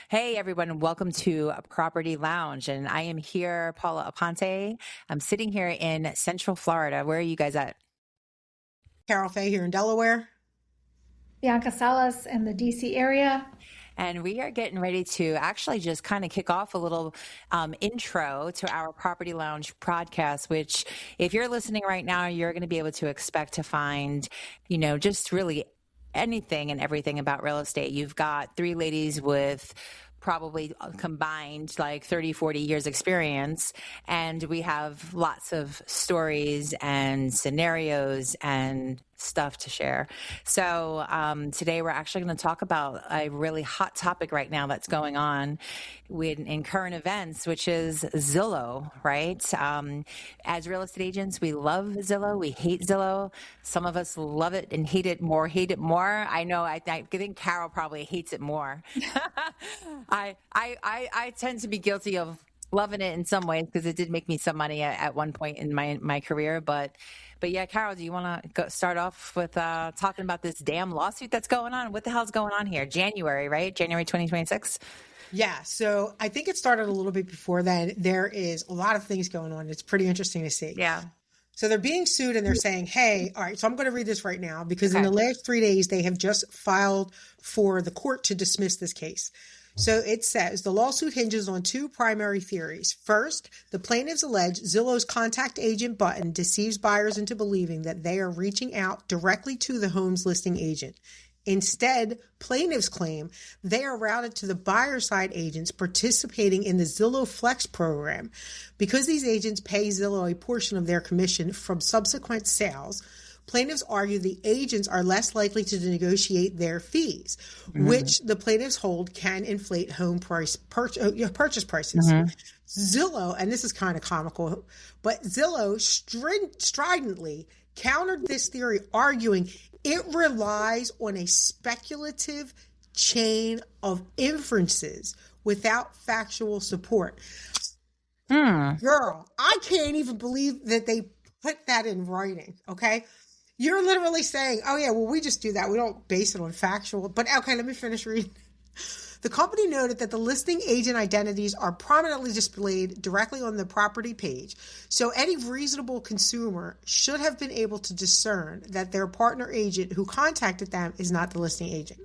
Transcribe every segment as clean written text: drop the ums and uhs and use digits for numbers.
Hey everyone, welcome to Property Lounge. And I am here, Paula Aponte. I'm sitting here in Central Florida. Where are you guys at? Carol Fay here in Delaware. Bianca Salas in the DC area. And we are getting ready to actually just kind of kick off a little intro to our Property Lounge podcast, which if you're listening right now, you're going to be able to expect to find, just really anything and everything about real estate. You've got three ladies with probably combined like 30, 40 years experience. And we have lots of stories and scenarios and stuff to share. So today we're actually going to talk about a really hot topic right now that's going on in current events, which is Zillow, right? As real estate agents, we love Zillow. We hate Zillow. Some of us love it and hate it more. I know, I think Carol probably hates it more. I tend to be guilty of loving it in some ways because it did make me some money at one point in my career. But yeah, Carol, do you want to start off with talking about this damn lawsuit that's going on? What the hell's going on here? January, right? January 2026? Yeah, so I think it started a little bit before then. There is a lot of things going on. It's pretty interesting to see. Yeah. So they're being sued and they're saying, hey, all right, so I'm going to read this right now because in the last 3 days, they have just filed for the court to dismiss this case. So it says the lawsuit hinges on two primary theories. First, the plaintiffs allege Zillow's contact agent button deceives buyers into believing that they are reaching out directly to the home's listing agent. Instead, plaintiffs claim they are routed to the buyer side agents participating in the Zillow Flex program. Because these agents pay Zillow a portion of their commission from subsequent sales, plaintiffs argue the agents are less likely to negotiate their fees, which the plaintiffs hold can inflate home purchase prices. Zillow, and this is kind of comical, but Zillow stridently countered this theory, arguing it relies on a speculative chain of inferences without factual support. Girl, I can't even believe that they put that in writing, okay? You're literally saying, oh yeah, well, we just do that. We don't base it on factual. But okay, let me finish reading. The company noted that the listing agent identities are prominently displayed directly on the property page, so any reasonable consumer should have been able to discern that their partner agent who contacted them is not the listing agent.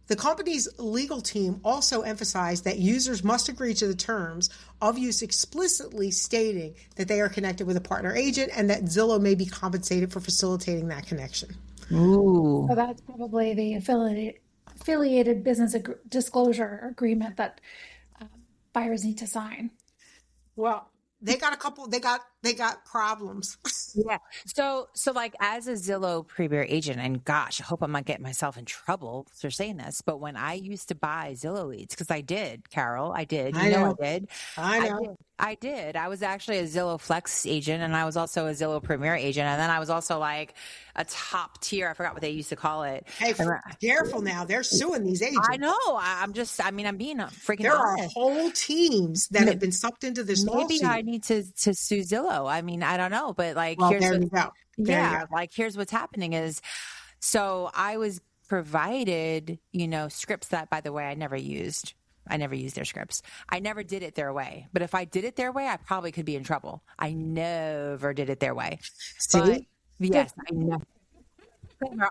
The company's legal team also emphasized that users must agree to the terms of use explicitly stating that they are connected with a partner agent and that Zillow may be compensated for facilitating that connection. Ooh. So that's probably the affiliated business disclosure agreement that buyers need to sign. Well, they got problems. Yeah. So like as a Zillow Premier agent, and gosh, I hope I'm not getting myself in trouble for saying this, but when I used to buy Zillow leads, because I did, Carol, I did. I did. I know. I did. I was actually a Zillow Flex agent, and I was also a Zillow Premier agent, and then I was also like a top tier. I forgot what they used to call it. Hey, careful now. They're suing these agents. I know. I'm being freaking There honest. are whole teams that have been sucked into this lawsuit. Maybe I need to sue Zillow. I mean, I don't know, but like, well, there you go. Like here's what's happening is, so I was provided, scripts that, by the way, I never used their scripts. I never did it their way. But if I did it their way, I probably could be in trouble. I never did it their way. See? But, yes,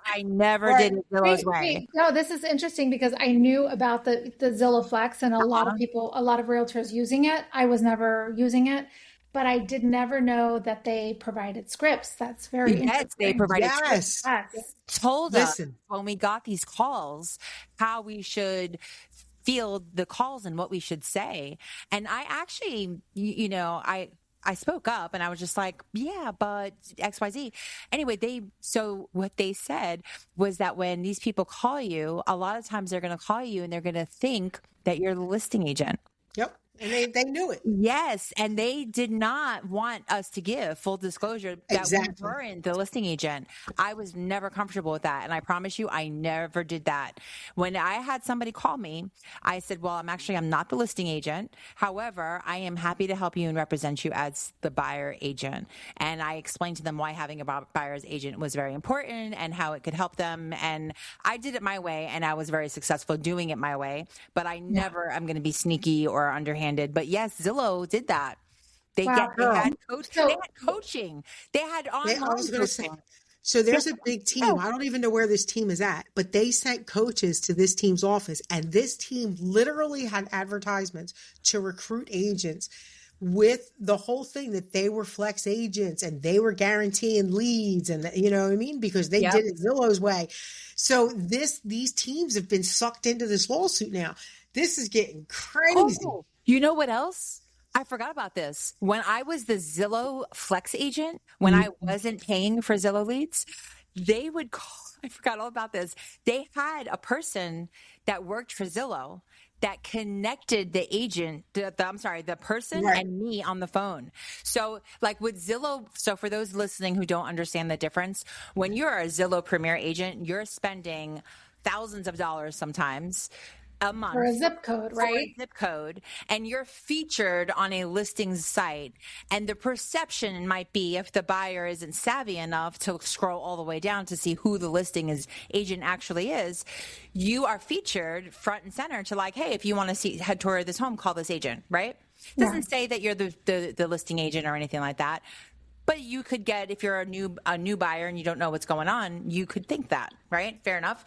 I never did it Zillow's way. No, this is interesting because I knew about the Zillow Flex and a lot of people, a lot of realtors using it. I was never using it, but I did never know that they provided scripts. That's very interesting. They provided scripts. Yes. Told us when we got these calls how we should field the calls and what we should say. And I actually, I spoke up and I was just like, yeah, but XYZ. Anyway, so what they said was that when these people call you, a lot of times they're going to call you and they're going to think that you're the listing agent. Yep. And they knew it. Yes. And they did not want us to give full disclosure that we weren't the listing agent. I was never comfortable with that. And I promise you, I never did that. When I had somebody call me, I said, well, I'm not the listing agent. However, I am happy to help you and represent you as the buyer agent. And I explained to them why having a buyer's agent was very important and how it could help them. And I did it my way, and I was very successful doing it my way. But I never am going to be sneaky or underhanded. But yes, Zillow did that. They had coaching. They had online coaching. So there's a big team. I don't even know where this team is at, but they sent coaches to this team's office, and this team literally had advertisements to recruit agents with the whole thing that they were flex agents and they were guaranteeing leads, and you know what I mean? Because they did it Zillow's way. So these teams have been sucked into this lawsuit now. This is getting crazy. Oh, you know what else? I forgot about this. When I was the Zillow flex agent, when I wasn't paying for Zillow leads, they would call. I forgot all about this. They had a person that worked for Zillow that connected the agent, the person and me on the phone. So like with Zillow, so for those listening who don't understand the difference, when you're a Zillow Premier agent, you're spending thousands of dollars sometimes a month for a zip code, right? For a zip code, and you're featured on a listings site. And the perception might be, if the buyer isn't savvy enough to scroll all the way down to see who the agent actually is, you are featured front and center to like, hey, if you want to head toward this home, call this agent, right? It doesn't say that you're the listing agent or anything like that. But you could get, if you're a new buyer and you don't know what's going on, you could think that, right? Fair enough.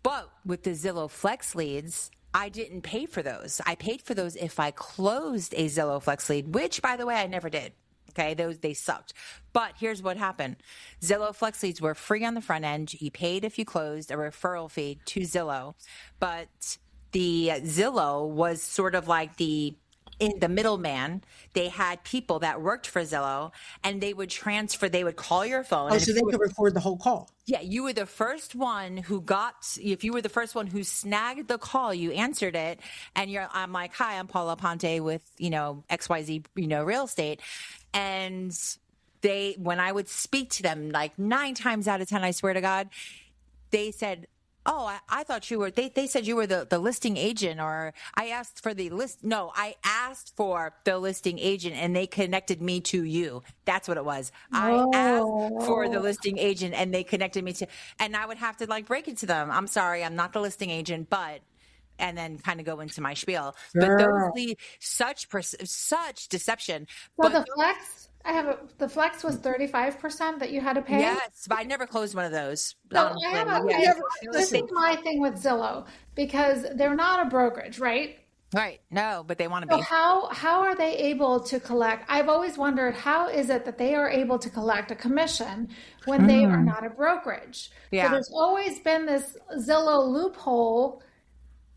But with the Zillow Flex leads, I didn't pay for those. I paid for those if I closed a Zillow Flex lead, which, by the way, I never did. Okay, they sucked. But here's what happened. Zillow Flex leads were free on the front end. You paid if you closed, a referral fee to Zillow. But the Zillow was sort of like in the middleman. They had people that worked for Zillow, and they would call your phone. Oh, so they could record the whole call. Yeah, you were the first one if you were the first one who snagged the call, you answered it, and I'm like, hi, I'm Paula Ponte with, XYZ, real estate. And when I would speak to them, like 9 times out of 10, I swear to God, they said, oh, I thought you were, they said you were the listing agent, or I asked for the list. No, I asked for the listing agent and they connected me to you. That's what it was. I asked for the listing agent and they connected me and I would have to like break it to them. I'm sorry, I'm not the listing agent, and then kind of go into my spiel. But those lead such deception. So the flex was 35% that you had to pay? Yes, but I never closed one of those. So this is my thing with Zillow, because they're not a brokerage, right? Right. No, but they want to be. How are they able to collect? I've always wondered, how is it that they are able to collect a commission when they are not a brokerage? Yeah. So there's always been this Zillow loophole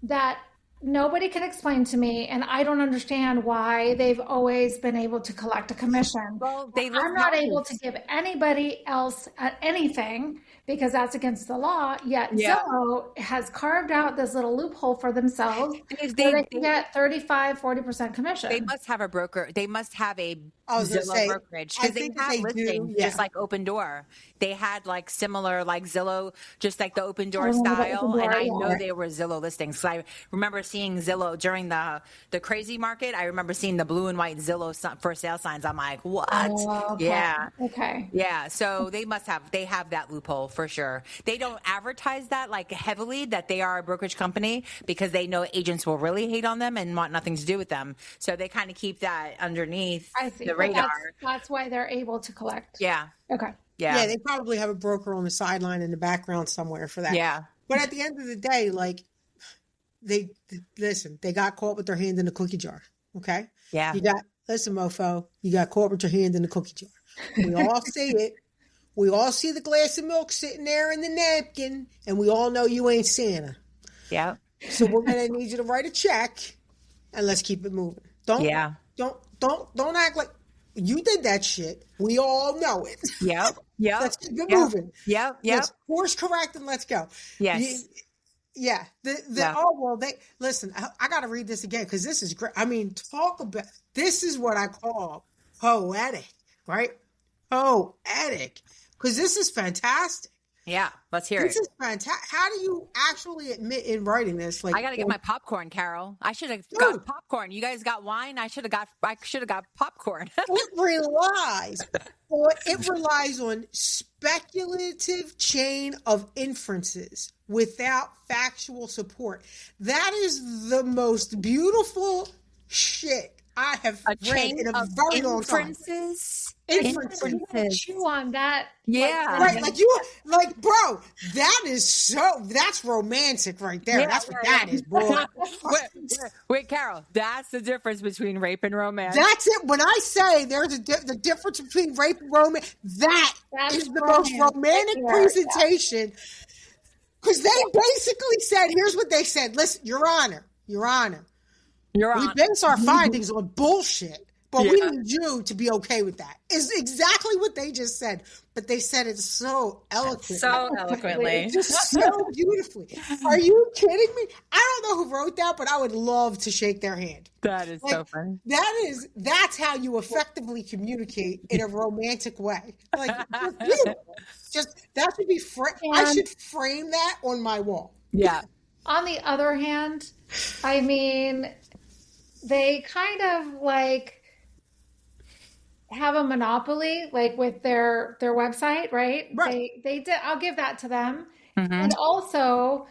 that nobody can explain to me, and I don't understand why they've always been able to collect a commission. Well, I'm not able to give anybody else anything because that's against the law, yet Zillow has carved out this little loophole for themselves where they can get 35-40% commission. They must have a broker. They must have a Zillow brokerage, because they have listings just like Open Door. They had like similar, like Zillow, just like the Open Door style. And I know they were Zillow listings. So I remember seeing Zillow during the crazy market. I remember seeing the blue and white Zillow for sale signs. I'm like, what? Oh, okay. Yeah. Okay. Yeah. So they have that loophole for sure. They don't advertise that like heavily that they are a brokerage company, because they know agents will really hate on them and want nothing to do with them. So they kind of keep that underneath the radar. That's why they're able to collect. Yeah. Okay. Yeah, they probably have a broker on the sideline in the background somewhere for that. Yeah. But at the end of the day, like, they got caught with their hand in the cookie jar. Okay? Yeah. Listen, mofo, you got caught with your hand in the cookie jar. We all see it. We all see the glass of milk sitting there in the napkin, and we all know you ain't Santa. Yeah. So we're going to need you to write a check, and let's keep it moving. Don't act like you did that shit. We all know it. Yep. Let's keep it moving. Yep. Let's course correct and let's go. Yes. Yeah. Yeah. Oh, well, listen, I got to read this again because this is great. I mean, talk about, this is what I call poetic, right? Poetic. Because this is fantastic. Yeah, let's hear This it. is fantastic. How do you actually admit in writing this? Like, I got to get my popcorn, Carol. I should have dude, got popcorn. You guys got wine. I should have got popcorn. it relies on speculative chain of inferences without factual support. That is the most beautiful shit I have read in a very long time. Inferences. Chew on that. Yeah. Right. Bro, that's romantic right there. That's what that is, boy. Wait, Carol, that's the difference between rape and romance. That's it. When I say there's the difference between rape and romance, that's is the most romantic presentation. Because they basically said, here's what they said. Listen, Your Honor. We base our findings on bullshit. But we need you to be okay with that. Is exactly what they just said. But they said it so eloquently. So eloquently. Just so beautifully. Are you kidding me? I don't know who wrote that, but I would love to shake their hand. That is so funny. That's how you effectively communicate in a romantic way. Like, beautiful. That should be I should frame that on my wall. Yeah. On the other hand, I mean, they kind of like have a monopoly, like with their website, right? They did. I'll give that to them. Mm-hmm. And also,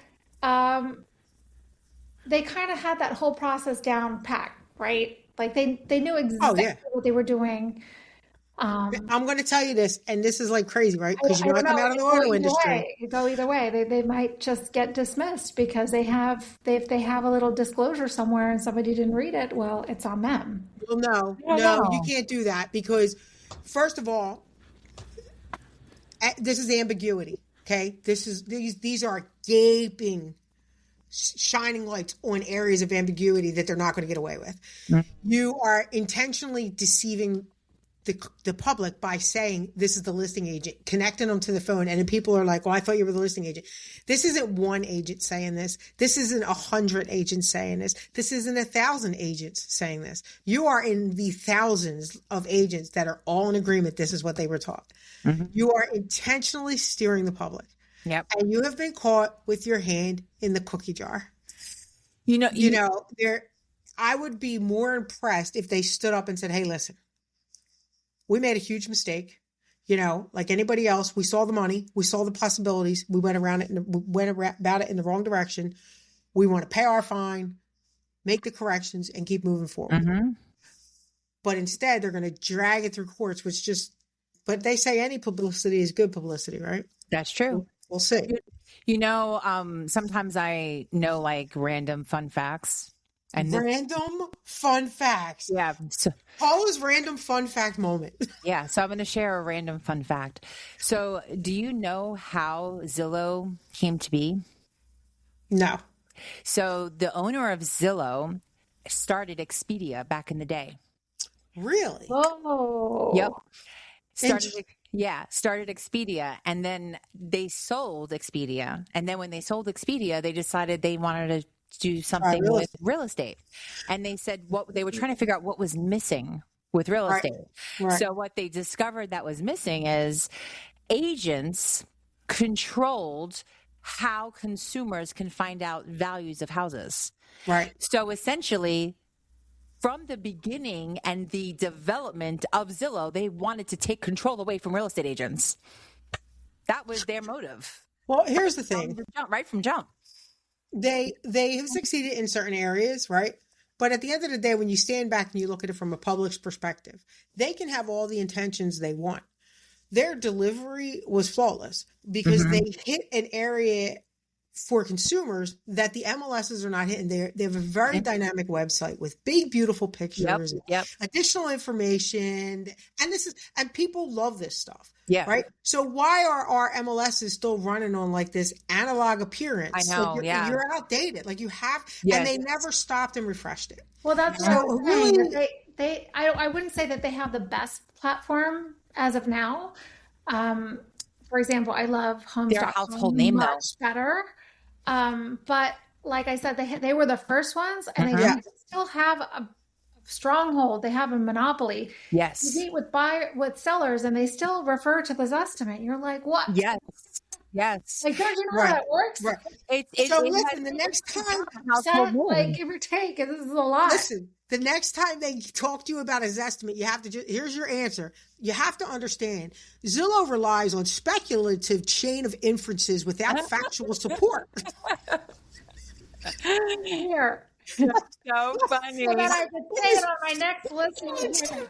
they kind of had that whole process down packed, right? Like they knew exactly what they were doing. I'm going to tell you this, and this is like crazy, right? Because I come out of the auto industry. It go either way. They might just get dismissed because if they have a little disclosure somewhere and somebody didn't read it, well, it's on them. Well, no, you can't do that because, first of all, this is ambiguity. Okay, these are gaping, shining lights on areas of ambiguity that they're not going to get away with. Mm-hmm. You are intentionally deceiving the public by saying this is the listing agent, connecting them to the phone, and then people are like, well, I thought you were the listing agent. This isn't one agent saying this. This isn't 100 agents saying this. This isn't 1,000 agents saying this. You are in the thousands of agents that are all in agreement this is what they were taught. Mm-hmm. You are intentionally steering the public. Yep. And you have been caught with your hand in the cookie jar. I would be more impressed if they stood up and said, hey, listen, we made a huge mistake. Like anybody else, we saw the money, we saw the possibilities, we went about it in the wrong direction. We want to pay our fine, make the corrections, and keep moving forward. Mm-hmm. But instead, they're going to drag it through courts, but they say any publicity is good publicity, right? That's true. We'll see. Sometimes I know like random fun facts. Random fun facts. Yeah. Paula's random fun fact moment. Yeah. So I'm going to share a random fun fact. So do you know how Zillow came to be? No. So the owner of Zillow started Expedia back in the day. Really? Oh. Yep. Started Expedia, and then they sold Expedia. And then when they sold Expedia, they decided they wanted to do something with real estate. And they said they were trying to figure out what was missing with real estate. Right. So what they discovered that was missing is agents controlled how consumers can find out values of houses. Right. So essentially, from the beginning and the development of Zillow, they wanted to take control away from real estate agents. That was their motive. Well, here's the thing. Right from jump. They have succeeded in certain areas, right? But at the end of the day, when you stand back and you look at it from a public's perspective, they can have all the intentions they want. Their delivery was flawless because they hit an area for consumers that the MLSs are not hitting. They have a very dynamic website with big, beautiful pictures, additional information, and people love this stuff. Yeah. Right. So why are our MLSs still running on like this analog appearance? I know. Like you're outdated. Like you have, and they never stopped and refreshed it. Well, that's really I wouldn't say that they have the best platform as of now. For example, I love Homes.com. Their household name, much better. But like I said, they were the first ones, and they still have a stronghold. They have a monopoly. Yes. You meet with sellers, and they still refer to the Zestimate. You're like, what? Yes. Yes. Like, don't you know how that works? Right. So listen, the next time, like, give or take, this is a lot. Listen, the next time they talk to you about a Zestimate, you have to here's your answer. You have to understand, Zillow relies on speculative chain of inferences without factual support. Here. That's so funny. So that I could say it on my next listen.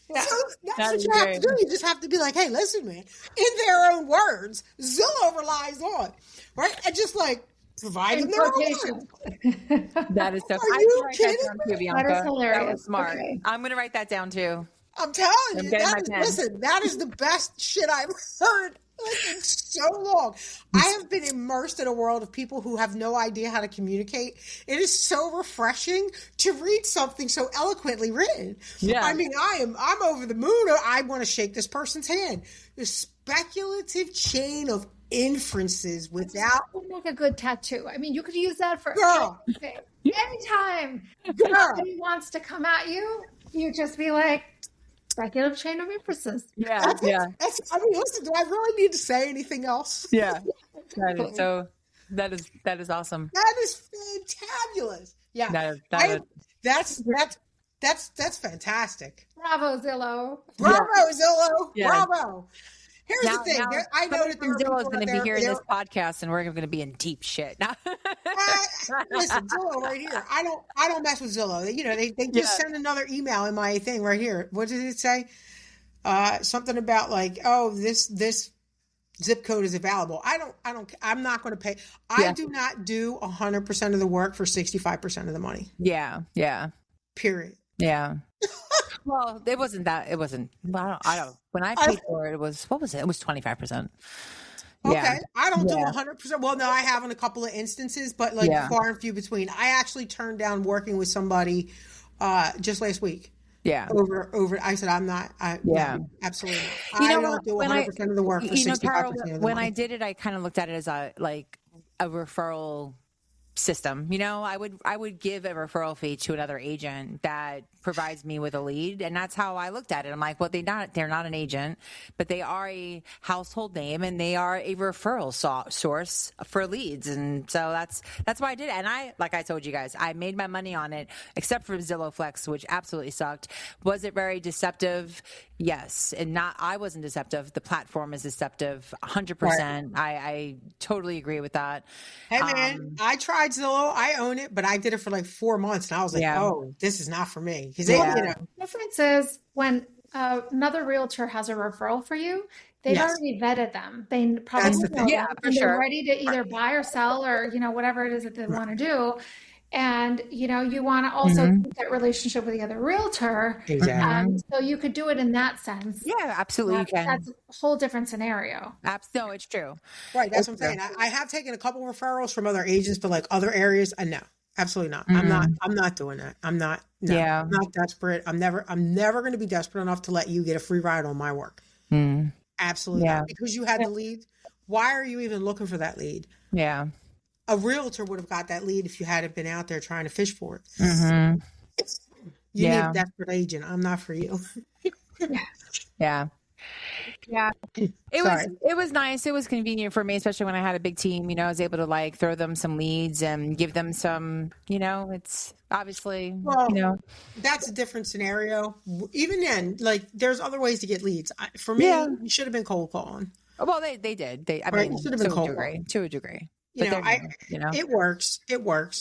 Yeah. So that's what you have to do. You just have to be like, hey, listen, man, in their own words, Zillow relies on, right? And just like providing their own. That is so Are you kidding me? That is hilarious. That was smart. Okay. I'm going to write that down too. I'm telling you, that is the best shit I've heard in so long. I have been immersed in a world of people who have no idea how to communicate. It is so refreshing to read something so eloquently written. Yeah. I mean, I'm over the moon. I want to shake this person's hand. The speculative chain of inferences without make a good tattoo. I mean, you could use that for anything. Anytime somebody wants to come at you, you just be like, speculative chain of inferences. Yeah. I mean, listen, do I really need to say anything else? Yeah. That is awesome. That is fantabulous. Yeah. That's fantastic. Bravo, Zillow. Bravo, Zillow. Yeah. Bravo. Here's the thing. I know that Zillow is going to be hearing this podcast, and we're going to be in deep shit. Listen, Zillow right here. I don't mess with Zillow. You know, they just send another email in my thing right here. What did it say? Something about like, oh, this zip code is available. I'm not going to pay. I do not do 100% of the work for 65% of the money. Yeah. Yeah. Period. Yeah. Well, it wasn't. I don't. When I paid for it, it was, what was it? It was 25%. Okay. Yeah. I don't do 100%. Well, no, I have in a couple of instances, but like far and few between. I actually turned down working with somebody just last week. Yeah. Over. I said, I'm not. No, absolutely not. I don't do 100% of the work for 65% Carol, of the money. When I did it, I kind of looked at it as a referral system. You know, I would give a referral fee to another agent that provides me with a lead, and that's how I looked at it. I'm like, well, they're not an agent, but they are a household name, and they are a referral source for leads, and so that's why I did it. And like I told you guys, I made my money on it, except for Zillow Flex, which absolutely sucked. Was it very deceptive? Yes, and I wasn't deceptive. The platform is deceptive, 100%. Right. I totally agree with that. Hey man, I tried Zillow. I own it, but I did it for like 4 months, and I was like, oh, this is not for me. The difference is when another realtor has a referral for you, they've already vetted them. They probably know them, for sure. They're ready to either buy or sell, or whatever it is that they want to do. And you want to also keep that relationship with the other realtor. Exactly. So you could do it in that sense. Yeah, absolutely. You can. That's a whole different scenario. No, it's true. Right. That's what I'm saying. I have taken a couple referrals from other agents for like other areas. And no, absolutely not. I'm not doing that. I'm not. No, yeah. I'm not desperate. I'm never going to be desperate enough to let you get a free ride on my work. Absolutely not. Because you had the lead. Why are you even looking for that lead? Yeah. A realtor would have got that lead if you hadn't been out there trying to fish for it. You need a desperate agent. I'm not for you. Yeah. It was nice. It was convenient for me, especially when I had a big team. I was able to like throw them some leads and give them some. It's obviously that's a different scenario. Even then, like there's other ways to get leads. For me, you should have been cold calling. Well, they did. I mean, should have been cold calling to a degree. It works.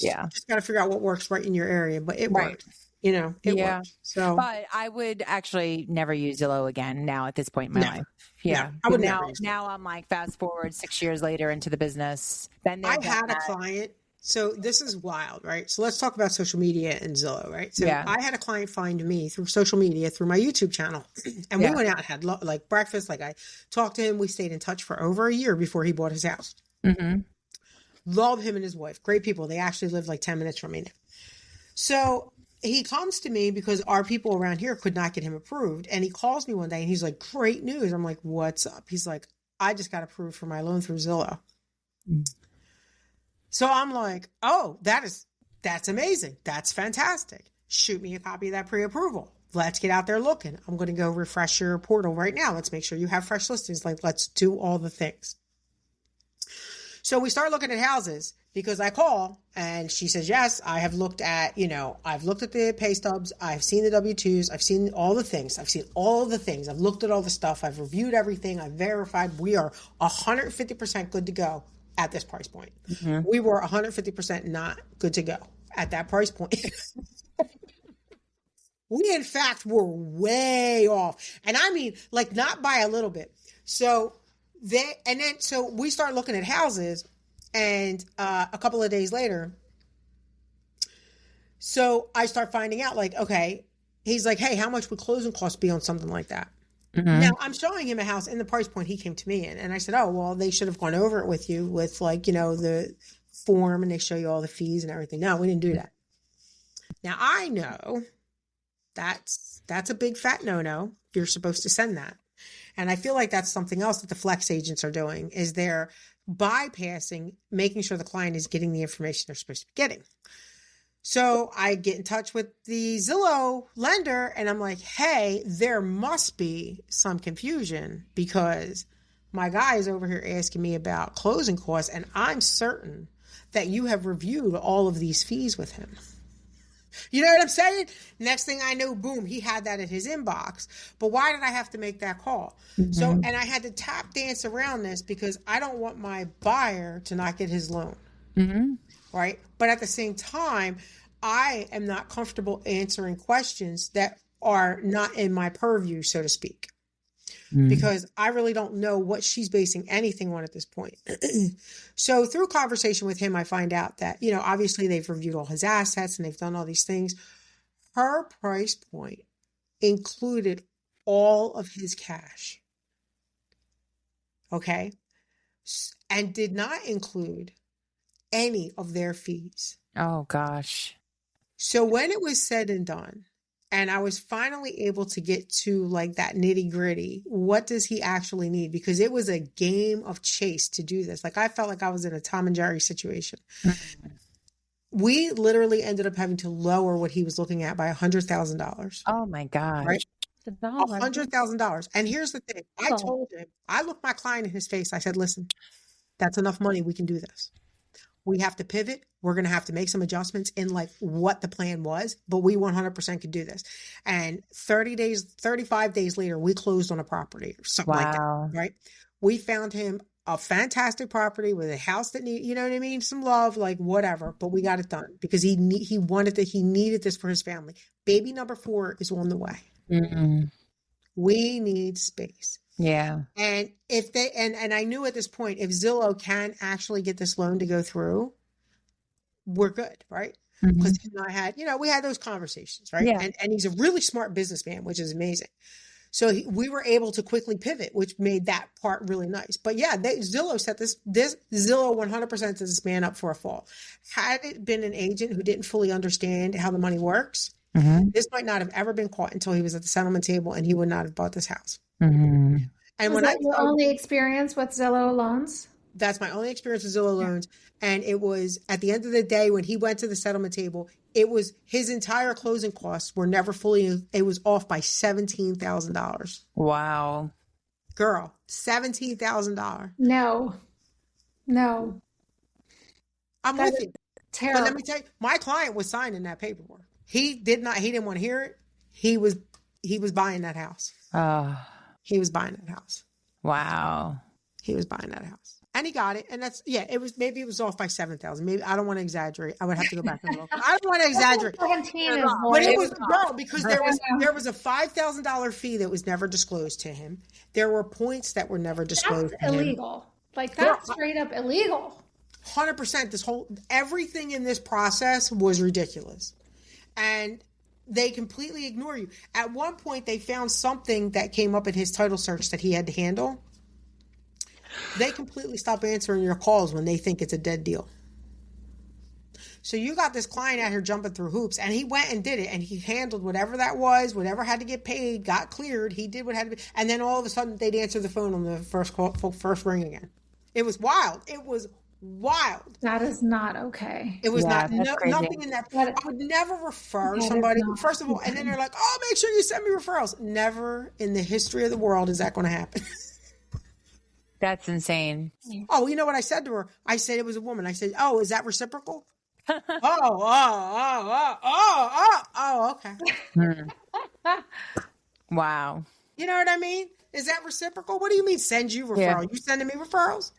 Yeah. Just got to figure out what works right in your area, but it works. It works. So, but I would actually never use Zillow again now at this point in my life. Yeah. I would now I'm like fast forward 6 years later into the business. I had a client. So this is wild, right? So let's talk about social media and Zillow, right? So I had a client find me through social media, through my YouTube channel. And we went out and had like breakfast. Like I talked to him. We stayed in touch for over a year before he bought his house. Love him and his wife. Great people. They actually live like 10 minutes from me now. So he comes to me because our people around here could not get him approved. And he calls me one day and he's like, great news. I'm like, what's up? He's like, I just got approved for my loan through Zillow. So I'm like, oh, that's amazing. That's fantastic. Shoot me a copy of that pre-approval. Let's get out there looking. I'm going to go refresh your portal right now. Let's make sure you have fresh listings. Like, let's do all the things. So we start looking at houses because I call and she says, yes, I have looked at, I've looked at the pay stubs. I've seen the W-2s. I've seen all the things. I've looked at all the stuff. I've reviewed everything. I've verified. We are 150% good to go at this price point. Mm-hmm. We were 150% not good to go at that price point. We, in fact, were way off. And I mean, like, not by a little bit. So we start looking at houses, and a couple of days later, so I start finding out, like, okay, he's like, hey, how much would closing costs be on something like that? Mm-hmm. Now, I'm showing him a house in the price point he came to me in. And I said, oh, well, they should have gone over it with you with, like, the form, and they show you all the fees and everything. No, we didn't do that. Now, I know that's a big fat no-no. You're supposed to send that. And I feel like that's something else that the flex agents are doing, is they're bypassing, making sure the client is getting the information they're supposed to be getting. So I get in touch with the Zillow lender, and I'm like, hey, there must be some confusion because my guy is over here asking me about closing costs, and I'm certain that you have reviewed all of these fees with him. You know what I'm saying? Next thing I know, boom, he had that in his inbox. But why did I have to make that call? Mm-hmm. So, and I had to tap dance around this because I don't want my buyer to not get his loan. Mm-hmm. Right? But at the same time, I am not comfortable answering questions that are not in my purview, so to speak. Because I really don't know what she's basing anything on at this point. So through conversation with him, I find out that, obviously they've reviewed all his assets and they've done all these things. Her price point included all of his cash. Okay. And did not include any of their fees. Oh, gosh. So when it was said and done, and I was finally able to get to like that nitty gritty. What does he actually need? Because it was a game of chase to do this. Like I felt like I was in a Tom and Jerry situation. Mm-hmm. We literally ended up having to lower what he was looking at by $100,000. Oh my gosh. Right? $100,000. And here's the thing. I told him, I looked my client in his face. I said, listen, that's enough money. We can do this. We have to pivot. We're going to have to make some adjustments in like what the plan was, but we 100% could do this. And 35 days later, we closed on a property or something like that, right? We found him a fantastic property with a house that some love, like whatever, but we got it done because he needed this for his family. Baby number 4 is on the way. Mm-hmm. We need space. Yeah. And if they, and I knew at this point, if Zillow can actually get this loan to go through, we're good. Right. Because him and I had, we had those conversations. Right. Yeah. And he's a really smart businessman, which is amazing. So we were able to quickly pivot, which made that part really nice. But yeah, Zillow set this Zillow 100% set this man up for a fall. Had it been an agent who didn't fully understand how the money works, this might not have ever been caught until he was at the settlement table, and he would not have bought this house. Mm-hmm. And was that your only experience with Zillow loans? That's my only experience with Zillow loans. And it was at the end of the day, when he went to the settlement table, it was his entire closing costs were never fully, it was off by $17,000. Wow. Girl, $17,000. No. I'm with you. Terrible. But let me tell you, my client was signing that paperwork. He didn't want to hear it. He was buying that house. He was buying that house. Wow. He was buying that house. And he got it. And it was off by 7,000. Maybe I don't want to exaggerate. I would have to go back and look. I don't want to exaggerate. 17 is more. But it was no, because there was a $5,000 fee that was never disclosed to him. There were points that were never disclosed to him. That's illegal. Like that's straight up illegal. 100%. Everything in this process was ridiculous. And they completely ignore you. At one point, they found something that came up in his title search that he had to handle. They completely stop answering your calls when they think it's a dead deal. So you got this client out here jumping through hoops, and he went and did it, and he handled whatever that was, whatever had to get paid, got cleared. He did what had to be, and then all of a sudden they'd answer the phone on the first ring again. It was wild. It was Wild. That is not okay. It was Yeah, not, that's crazy. nothing in that. That, I would never refer that is somebody, not first of all, and then okay. they're like, oh, make sure you send me referrals. Never in the history of the world is that going to happen. That's insane. Oh, you know what I said to her? I said it was a woman. I said, oh, is that reciprocal? Oh, okay. Wow. You know what I mean? Is that reciprocal? What do you mean send you referral? Yeah. You sending me referrals?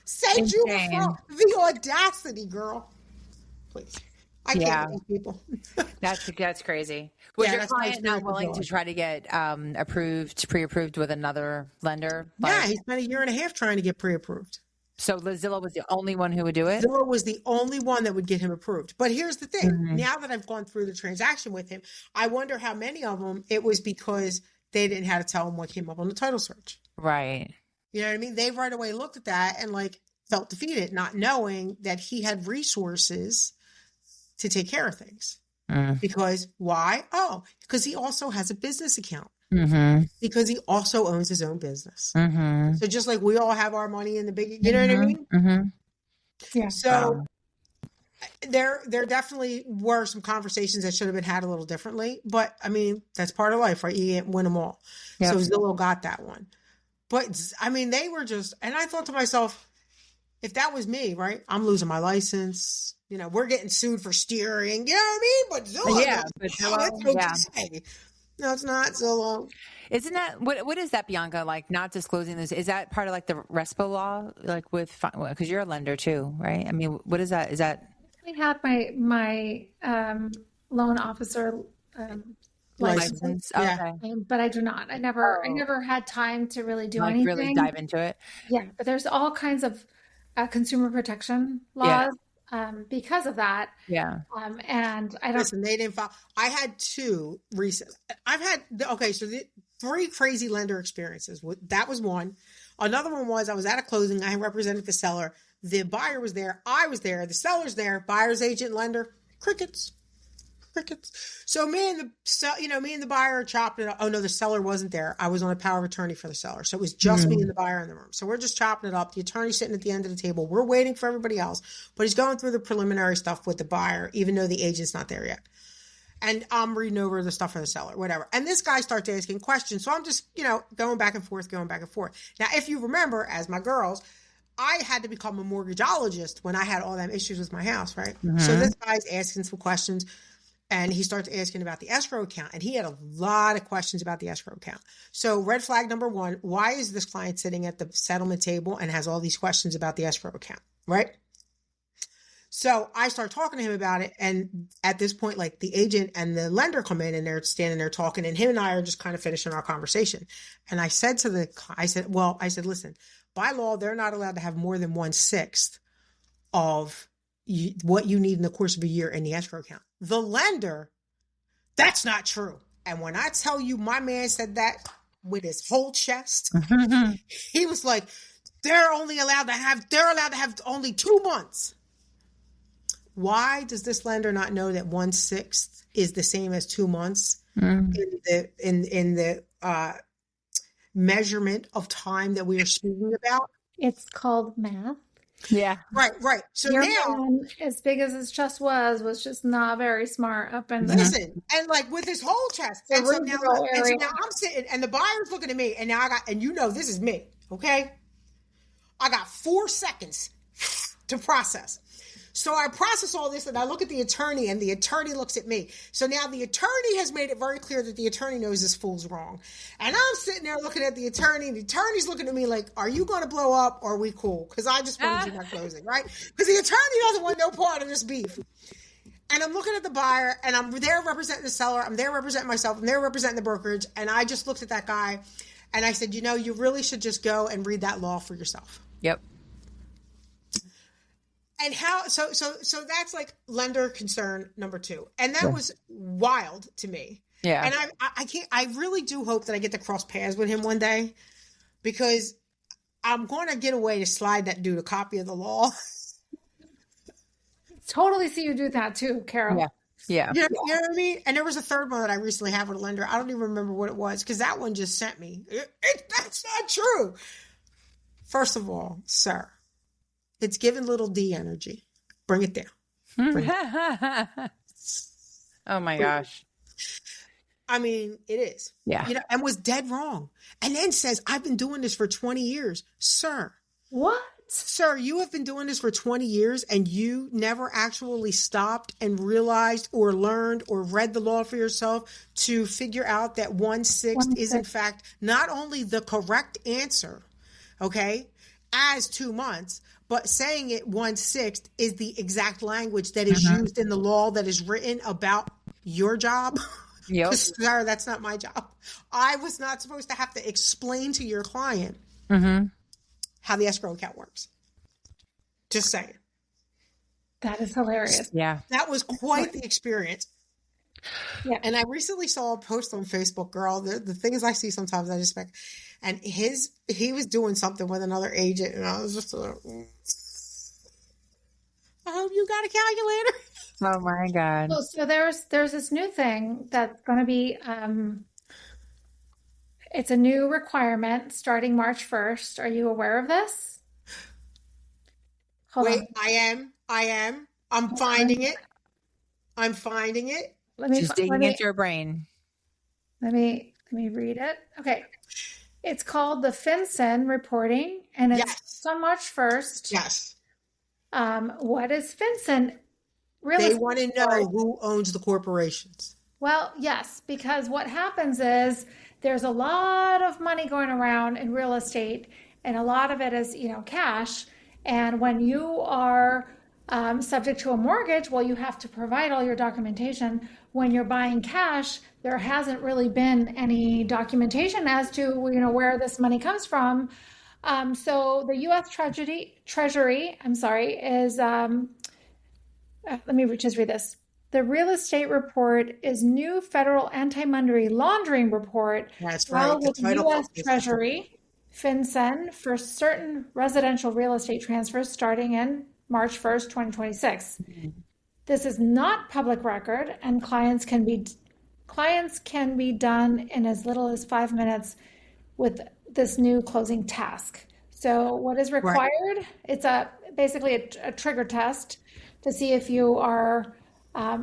Send you Insane. referral. The audacity, girl. Please. I Yeah. can't with these people. That's crazy. Was Yeah, your that's my client not experience willing abroad. to try to get pre-approved with another lender? Yeah, he spent a year and a half trying to get pre-approved. So Zillow was the only one who would do it? Zillow was the only one that would get him approved. But here's the thing. Now that I've gone through the transaction with him, I wonder how many of them it was because they didn't have to tell him what came up on the title search. Right. You know what I mean? They right away looked at that and like felt defeated, not knowing that he had resources to take care of things. Because why? Oh, because he also has a business account. Because he also owns his own business. So just like we all have our money in the big, you know what I mean? Yeah. So there definitely were some conversations that should have been had a little differently, but I mean, that's part of life, right? You can't win them all. Yep. So Zillow got that one. But I mean, they were just, and I thought to myself, if that was me, right? I'm losing my license. You know, we're getting sued for steering. You know what I mean? But Zillow, that's okay. No, it's not Zillow. Isn't that what is that, Bianca? Like not disclosing this? Is that part of like the RESPA law? Like with because you're a lender too, right? I mean, what is that? Is that I had my loan officer license, Okay. but I do not. I never had time to really do anything. Really dive into it. Yeah, but there's all kinds of consumer protection laws because of that. Yeah. And I don't. Listen, they didn't file. I had two recent. I've had so the 3 crazy lender experiences. That was one. Another one was I was at a closing. I represented the seller. The buyer was there. I was there. The seller's there. Buyer's agent, lender, crickets. So me and the buyer chopped it up. Oh no, the seller wasn't there. I was on a power of attorney for the seller. So it was just me and the buyer in the room. So we're just chopping it up. The attorney's sitting at the end of the table. We're waiting for everybody else, but he's going through the preliminary stuff with the buyer, even though the agent's not there yet. And I'm reading over the stuff for the seller, whatever. And this guy starts asking questions. So I'm just, going back and forth. Now, if you remember, as my girls, I had to become a mortgageologist when I had all them issues with my house, right? So this guy's asking some questions. And he starts asking about the escrow account. And he had a lot of questions about the escrow account. So red flag number 1, why is this client sitting at the settlement table and has all these questions about the escrow account, right? So I start talking to him about it. And at this point, like the agent and the lender come in and they're standing there talking. And him and I are just kind of finishing our conversation. And I said listen, by law, they're not allowed to have more than 1/6 of what you need in the course of a year in the escrow account. The lender, that's not true. And when I tell you my man said that with his whole chest, he was like, they're allowed to have only 2 months. Why does this lender not know that 1/6 is the same as 2 months in the measurement of time that we are speaking about? It's called math. Yeah. Right. So Your now, man, as big as his chest was just not very smart up in there. listen, and like with his whole chest. And so now I'm sitting, and the buyer's looking at me, and now this is me, okay? I got 4 seconds to process. So I process all this, and I look at the attorney, and the attorney looks at me. So now the attorney has made it very clear that the attorney knows this fool's wrong. And I'm sitting there looking at the attorney, and the attorney's looking at me like, are you going to blow up, or are we cool? Because I just want to do my closing, right? Because the attorney doesn't want no part of this beef. And I'm looking at the buyer, and I'm there representing the seller. I'm there representing myself. I'm there representing the brokerage. And I just looked at that guy, and I said, you really should just go and read that law for yourself. Yep. And so that's like lender concern number 2. And that was wild to me. Yeah. And I really do hope that I get to cross paths with him one day, because I'm going to get away to slide that dude a copy of the law. Totally see you do that too, Carol. Yeah. You know what I mean? And there was a third one that I recently had with a lender. I don't even remember what it was, because that one just sent me. That's not true. First of all, sir, It's giving little D energy. Bring it down. Bring it. Oh my gosh. I mean, it is. Yeah. And was dead wrong. And then says, I've been doing this for 20 years. Sir. What? Sir, you have been doing this for 20 years and you never actually stopped and realized or learned or read the law for yourself to figure out that 1/6 is in fact not only the correct answer, okay, as 2 months, but saying it 1/6 is the exact language that is used in the law that is written about your job. Yep. Sir, that's not my job. I was not supposed to have to explain to your client how the escrow account works. Just saying. That is hilarious. Yeah. That was quite the experience. Yeah. And I recently saw a post on Facebook, girl. The things I see sometimes I just and he was doing something with another agent, and I was just like, I hope you got a calculator. Oh my God. Well, so there's this new thing that's going to be it's a new requirement starting March 1st. Are you aware of this? Hold Wait, on. I am. I'm finding it. I'm finding it. She's digging into her brain. Let me read it. Okay. It's called the FinCEN reporting, and it's on March 1st. Yes. What is FinCEN? They want to know who owns the corporations. Well, yes, because what happens is there's a lot of money going around in real estate, and a lot of it is, cash. And when you are subject to a mortgage, well, you have to provide all your documentation. When you're buying cash, there hasn't really been any documentation as to, where this money comes from. So the U.S. Treasury, is, let me just read this. The real estate report is new federal anti-money laundering report. That's right. With the U.S. Treasury, FinCEN, for certain residential real estate transfers starting in March 1st, 2026. This is not public record, and clients can be done in as little as 5 minutes with this new closing task. So what is required? Right. It's basically a trigger test to see if you are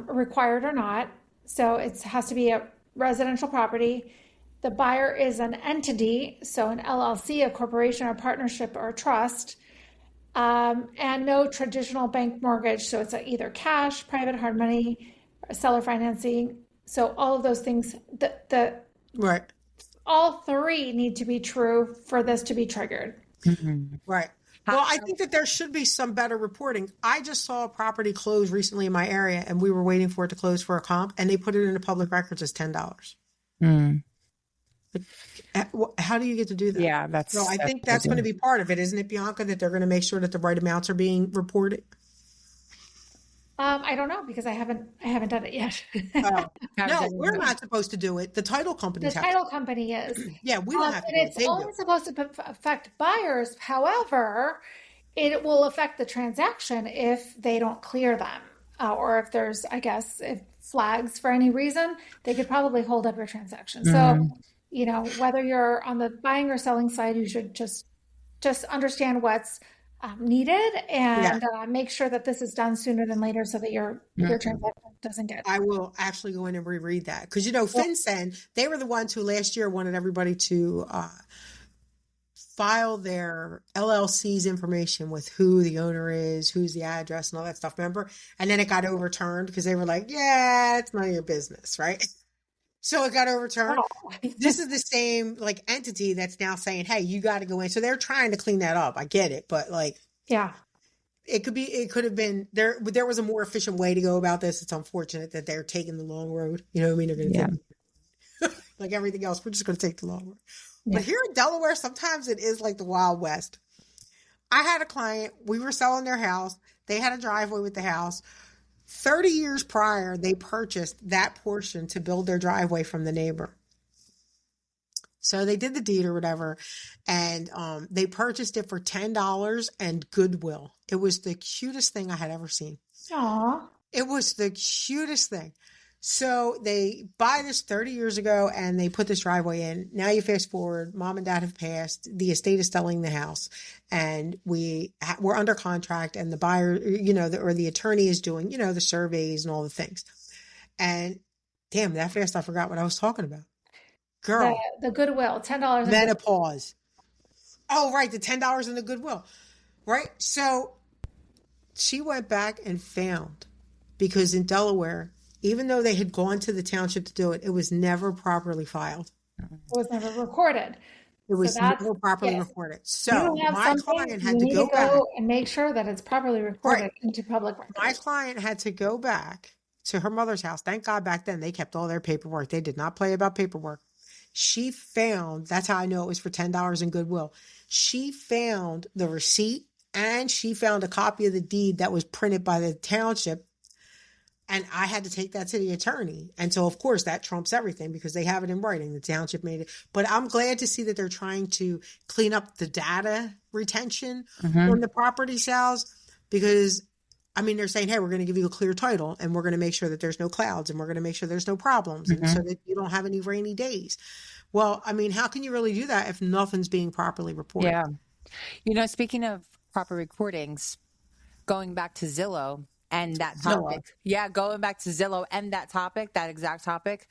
required or not. So it has to be a residential property. The buyer is an entity, so an LLC, a corporation, a partnership, or a trust, and no traditional bank mortgage. So it's either cash, private hard money, seller financing. So all of those things, right. All three need to be true for this to be triggered. Right. Well, I think that there should be some better reporting. I just saw a property close recently in my area, and we were waiting for it to close for a comp, and they put it in the public records as $10. How do you get to do that? Yeah, I think that's going to be part of it, isn't it, Bianca? That they're going to make sure that the right amounts are being reported. I don't know because I haven't done it yet. No, we're not supposed to do it. The title company. The title company is. Yeah, we don't have to. And it's only supposed to affect buyers. However, it will affect the transaction if they don't clear them, or if there's, if flags for any reason, they could probably hold up your transaction. So, whether you're on the buying or selling side, you should just understand what's needed and make sure that this is done sooner than later so that your transaction doesn't get. I will actually go in and reread that because FinCEN, they were the ones who last year wanted everybody to file their LLC's information with who the owner is, who's the address, and all that stuff. Remember? And then it got overturned because they were like, "Yeah, it's none of your business," right? So it got overturned. Oh. This is the same entity that's now saying, "Hey, you got to go in." So they're trying to clean that up. I get it, but it could have been there. But there was a more efficient way to go about this. It's unfortunate that they're taking the long road. You know what I mean? They're going to take like everything else. We're just going to take the long road. Yeah. But here in Delaware, sometimes it is like the Wild West. I had a client. We were selling their house. They had a driveway with the house. 30 years prior, they purchased that portion to build their driveway from the neighbor. So they did the deed or whatever, and they purchased it for $10 and goodwill. It was the cutest thing I had ever seen. Aww. It was the cutest thing. So they buy this 30 years ago and they put this driveway in. Now you fast forward, mom and dad have passed, the estate is selling the house, and we're under contract, and the buyer, or the attorney is doing, the surveys and all the things. And damn, that fast I forgot what I was talking about. Girl. The Goodwill, $10. Menopause. Oh, right, the $10 in the Goodwill. Right? So she went back and found, because in Delaware, even though they had gone to the township to do it, it was never properly filed. It was never recorded. It was never properly recorded. So my client had to go back and make sure that it's properly recorded into public records. My client had to go back to her mother's house. Thank God back then they kept all their paperwork. They did not play about paperwork. She found, that's how I know it was for $10 in Goodwill. She found the receipt, and she found a copy of the deed that was printed by the township. And I had to take that to the attorney. And so, of course, that trumps everything because they have it in writing. The township made it. But I'm glad to see that they're trying to clean up the data retention on the property sales, because, they're saying, hey, we're going to give you a clear title, and we're going to make sure that there's no clouds, and we're going to make sure there's no problems, and so that you don't have any rainy days. Well, how can you really do that if nothing's being properly reported? Yeah. Speaking of proper recordings, going back to Zillow, and that topic. Yeah, going back to Zillow and that topic, that exact topic.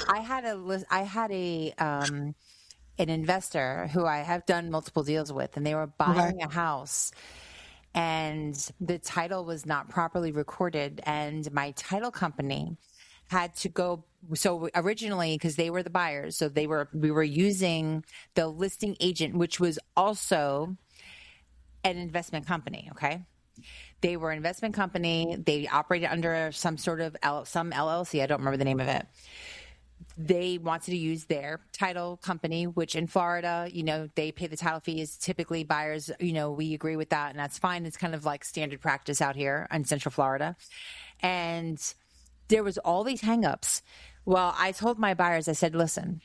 I had an investor who I have done multiple deals with, and they were buying a house, and the title was not properly recorded, and my title company had to go. So originally, because they were the buyers, so we were using the listing agent, which was also an investment company. Okay. They were an investment company. They operated under some sort of some LLC. I don't remember the name of it. They wanted to use their title company, which in Florida, they pay the title fees. Typically buyers, we agree with that, and that's fine. It's kind of like standard practice out here in Central Florida. And there was all these hangups. Well, I told my buyers, I said, listen,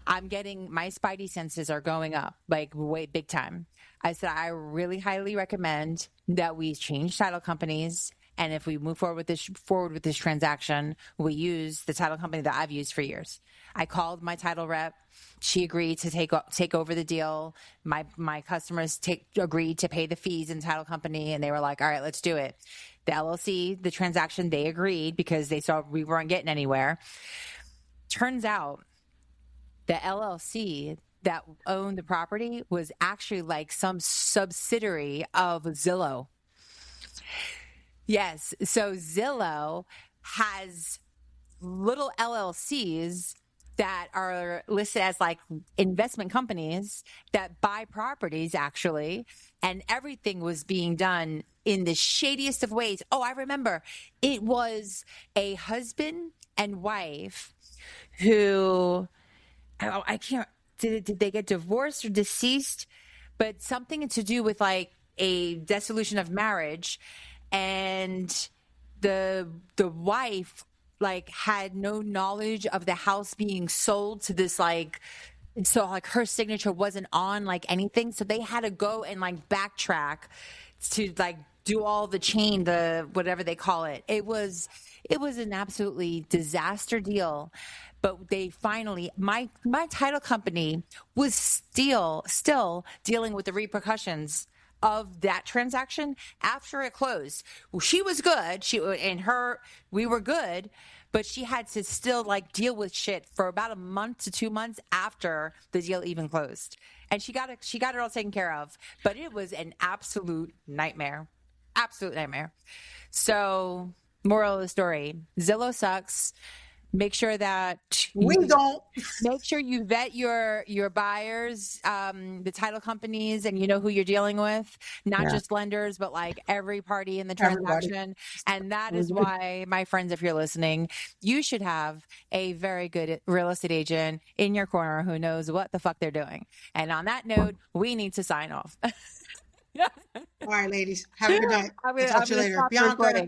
my spidey senses are going up, like way big time. I said, I really highly recommend that we change title companies. And if we move forward with this transaction, we use the title company that I've used for years. I called my title rep. She agreed to take over the deal. My customers agreed to pay the fees in title company. And they were like, all right, let's do it. The LLC, the transaction, they agreed because they saw we weren't getting anywhere. Turns out the LLC that owned the property was actually like some subsidiary of Zillow. Yes. So Zillow has little LLCs that are listed as like investment companies that buy properties actually. And everything was being done in the shadiest of ways. Oh, I remember it was a husband and wife who, I can't, did they get divorced or deceased? But something to do with like a dissolution of marriage, and the wife like had no knowledge of the house being sold to this so like her signature wasn't on like anything, so they had to go and like backtrack to like do all the whatever they call it. It was an absolutely disaster deal. But they finally, my title company was still dealing with the repercussions of that transaction after it closed. Well, she was good. We were good, but she had to still like deal with shit for about a month to 2 months after the deal even closed. And she got it all taken care of, but it was an absolute nightmare. Absolute nightmare. So, moral of the story, Zillow sucks. Make sure that make sure you vet your buyers, the title companies, and you know who you're dealing with, not just lenders, but like every party in the transaction. Everybody. And that is why, my friends, if you're listening, you should have a very good real estate agent in your corner who knows what the fuck they're doing. And on that note, we need to sign off. All right, ladies. Have a good night. I'll talk to you later. Bianca,